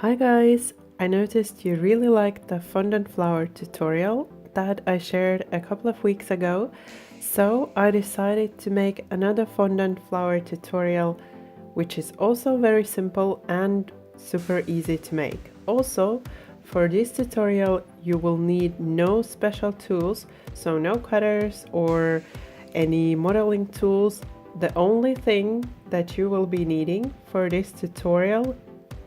Hi guys! I noticed you really liked the fondant flower tutorial that I shared a couple of weeks ago, so I decided to make another fondant flower tutorial, which is also very simple and super easy to make. Also, for this tutorial you will need no special tools, so no cutters or any modeling tools. The only thing that you will be needing for this tutorial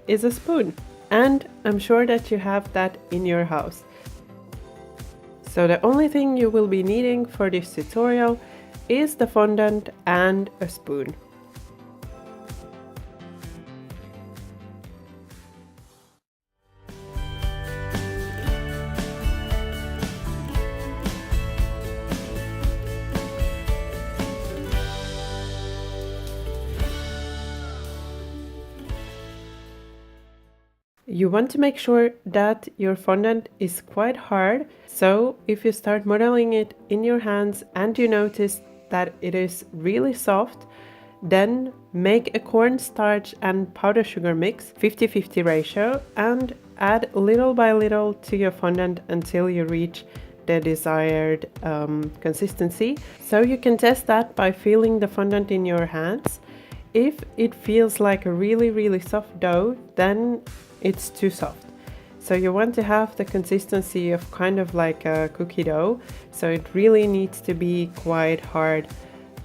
is a spoon, and I'm sure that you have that in your house. So the only thing you will be needing for this tutorial is the fondant and a spoon. You want to make sure that your fondant is quite hard, so if you start modeling it in your hands and you notice that it is really soft, then make a cornstarch and powder sugar mix 50-50 ratio and add little by little to your fondant until you reach the desired consistency. So you can test that by feeling the fondant in your hands. If it feels like a really soft dough, then it's too soft. So you want to have the consistency of kind of like a cookie dough, so it really needs to be quite hard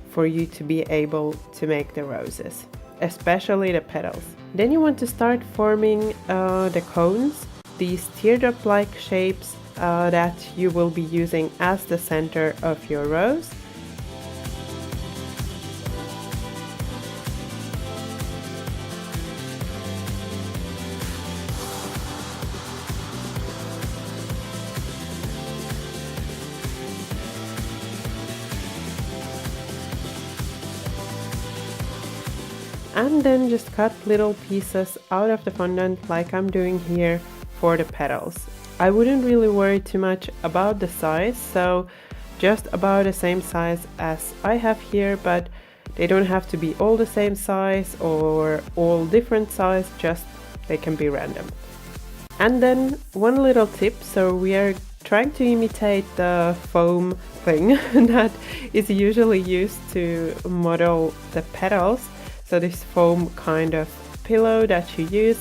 for you to be able to make the roses, especially the petals. Then you want to start forming the cones, these teardrop-like shapes that you will be using as the center of your rose. And then just cut little pieces out of the fondant like I'm doing here for the petals. I wouldn't really worry too much about the size, so just about the same size as I have here, but they don't have to be all the same size or all different size, just they can be random. And then one little tip, so we are trying to imitate the foam thing that is usually used to model the petals. So this foam kind of pillow that you use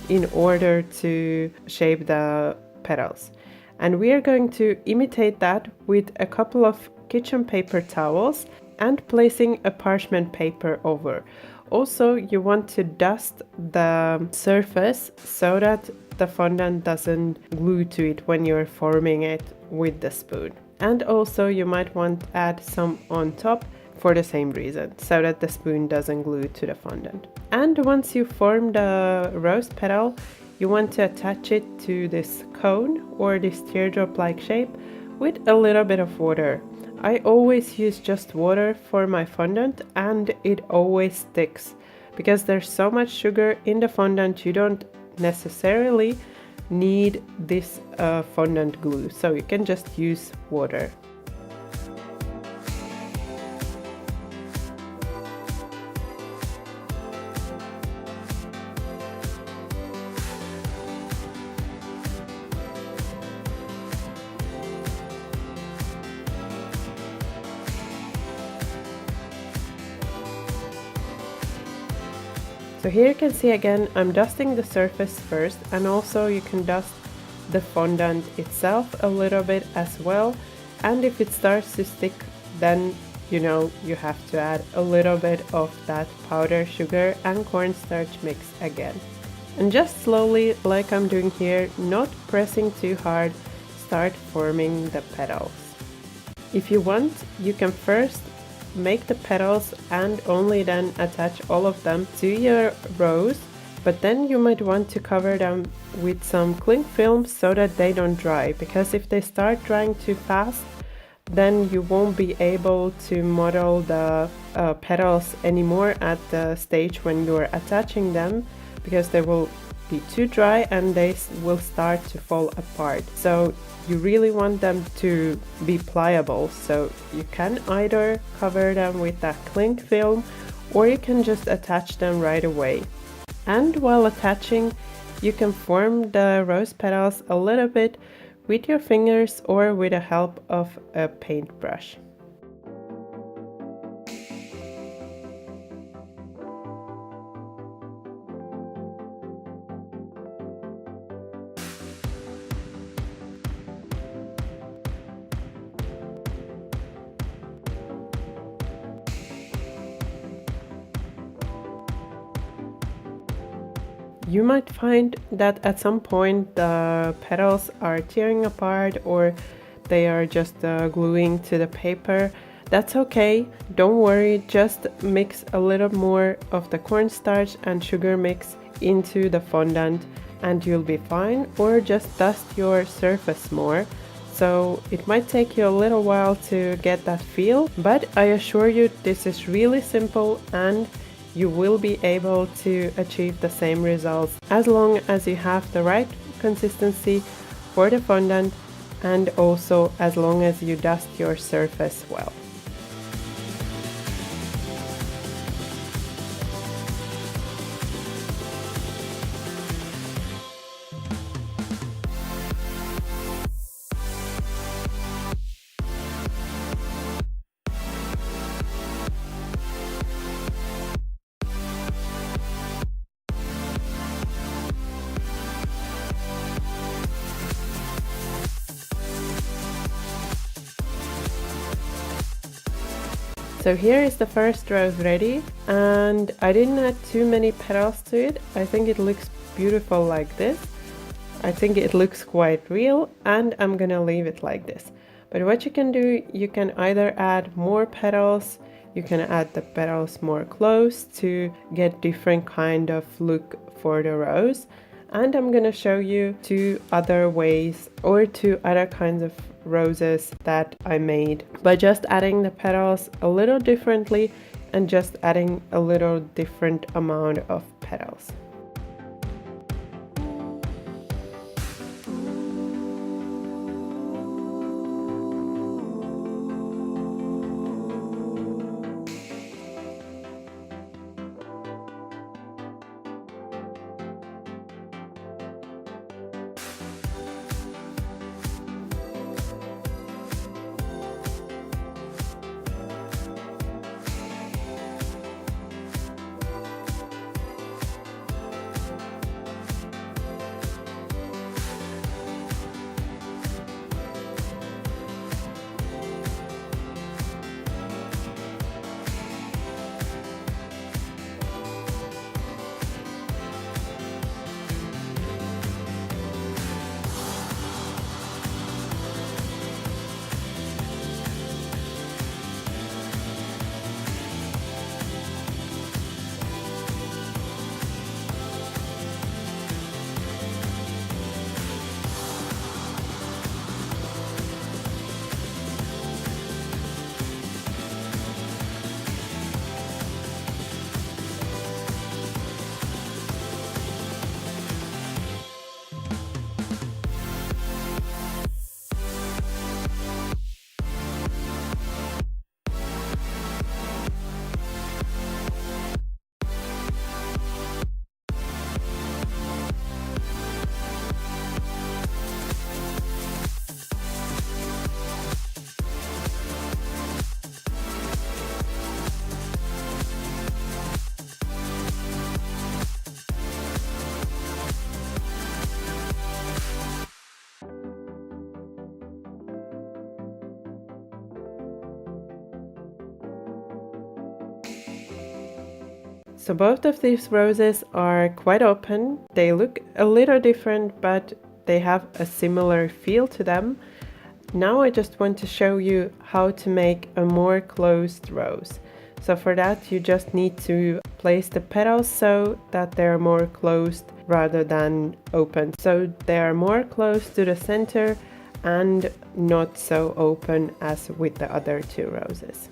in order to shape the petals. And we are going to imitate that with a couple of kitchen paper towels and placing a parchment paper over. Also, you want to dust the surface so that the fondant doesn't glue to it when you're forming it with the spoon. And also you might want to add some on top for the same reason, so that the spoon doesn't glue to the fondant. And once you form the rose petal, you want to attach it to this cone or this teardrop-like shape with a little bit of water. I always use just water for my fondant and it always sticks. Because there's so much sugar in the fondant, you don't necessarily need this fondant glue, so you can just use water. So here you can see again, I'm dusting the surface first, and also you can dust the fondant itself a little bit as well. And if it starts to stick, then you know you have to add a little bit of that powder sugar and cornstarch mix again. And just slowly, like I'm doing here, not pressing too hard, start forming the petals. If you want, you can first make the petals and only then attach all of them to your rose, but then you might want to cover them with some cling film so that they don't dry, because if they start drying too fast, then you won't be able to model the petals anymore at the stage when you're attaching them, because they will be too dry and they will start to fall apart. So you really want them to be pliable, so you can either cover them with that cling film or you can just attach them right away. And while attaching, you can form the rose petals a little bit with your fingers or with the help of a paintbrush. You might find that at some point the petals are tearing apart or they are just gluing to the paper. That's okay, don't worry, just mix a little more of the cornstarch and sugar mix into the fondant and you'll be fine, or just dust your surface more. So it might take you a little while to get that feel, but I assure you this is really simple and you will be able to achieve the same results as long as you have the right consistency for the fondant and also as long as you dust your surface well. So here is the first rose ready, and I didn't add too many petals to it. I think it looks beautiful like this. I think it looks quite real, and I'm gonna leave it like this. But what you can do, you can either add more petals, you can add the petals more close to get different kind of look for the rose. And I'm gonna show you two other ways or two other kinds of roses that I made by just adding the petals a little differently and just adding a little different amount of petals. So both of these roses are quite open. They look a little different, but they have a similar feel to them. Now I just want to show you how to make a more closed rose. So for that you just need to place the petals so that they're more closed rather than open. So they are more close to the center and not so open as with the other two roses.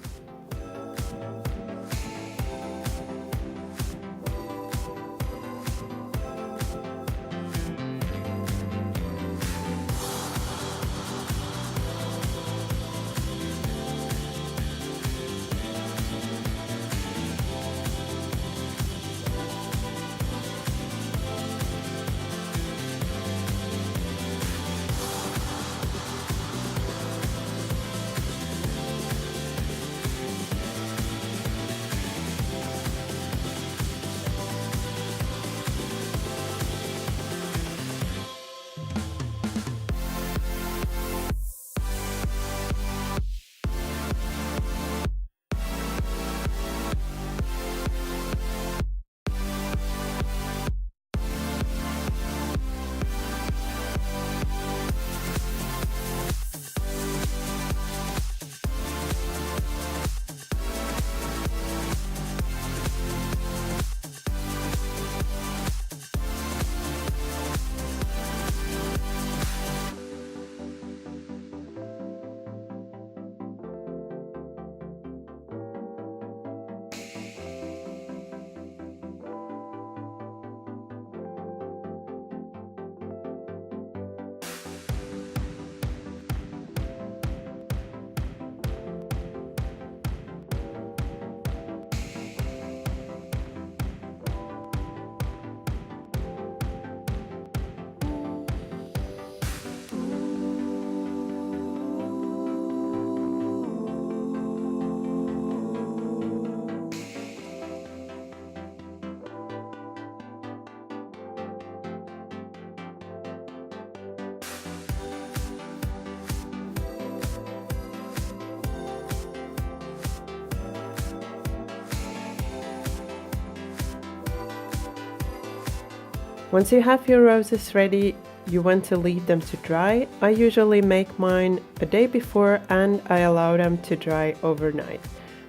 Once you have your roses ready, you want to leave them to dry. I usually make mine a day before and I allow them to dry overnight.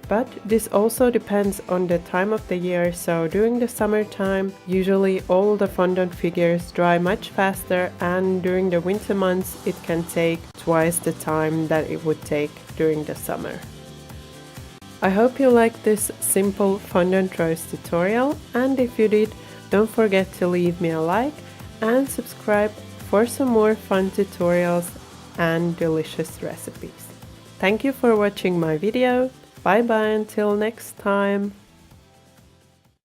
But this also depends on the time of the year, so during the summertime, usually all the fondant figures dry much faster, and during the winter months it can take twice the time that it would take during the summer. I hope you liked this simple fondant rose tutorial, and if you did, don't forget to leave me a like and subscribe for some more fun tutorials and delicious recipes. Thank you for watching my video. Bye bye until next time.